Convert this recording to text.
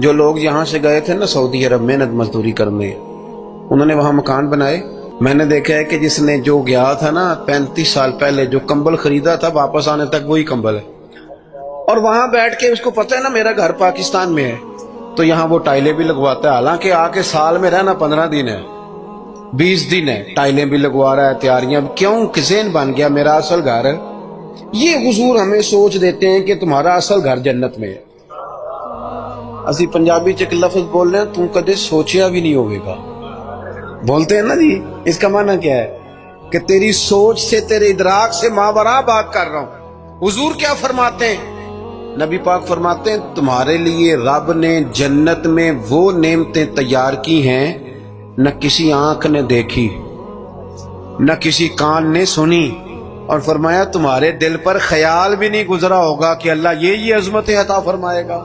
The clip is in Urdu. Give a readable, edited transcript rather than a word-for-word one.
جو لوگ یہاں سے گئے تھے نا سعودی عرب محنت مزدوری کرنے، انہوں نے وہاں مکان بنائے. میں نے دیکھا ہے کہ جس نے جو گیا تھا نا 35 سال پہلے جو کمبل خریدا تھا واپس آنے تک وہی کمبل ہے. اور وہاں بیٹھ کے اس کو پتہ ہے نا میرا گھر پاکستان میں ہے تو یہاں وہ ٹائلیں بھی لگواتا ہے، حالانکہ آ کے سال میں رہنا 15 دن ہے 20 دن ہے، ٹائلیں بھی لگوا رہا ہے، تیاریاں بھی. کیوں؟ ذہن بن گیا میرا اصل گھر ہے. یہ حضور ہمیں سوچ دیتے ہیں کہ تمہارا اصل گھر جنت میں ہے. اسی پنجابی چ ایک لفظ بول رہے ہیں، تم کدے سوچیا بھی نہیں ہوئے گا، بولتے ہیں نا جی. اس کا معنی کیا ہے؟ کہ تیری سوچ سے تیرے ادراک سے ماوراء بات کر رہا ہوں. حضور کیا فرماتے ہیں؟ نبی پاک فرماتے ہیں تمہارے لیے رب نے جنت میں وہ نعمتیں تیار کی ہیں نہ کسی آنکھ نے دیکھی نہ کسی کان نے سنی، اور فرمایا تمہارے دل پر خیال بھی نہیں گزرا ہوگا کہ اللہ یہ عظمتیں عطا فرمائے گا.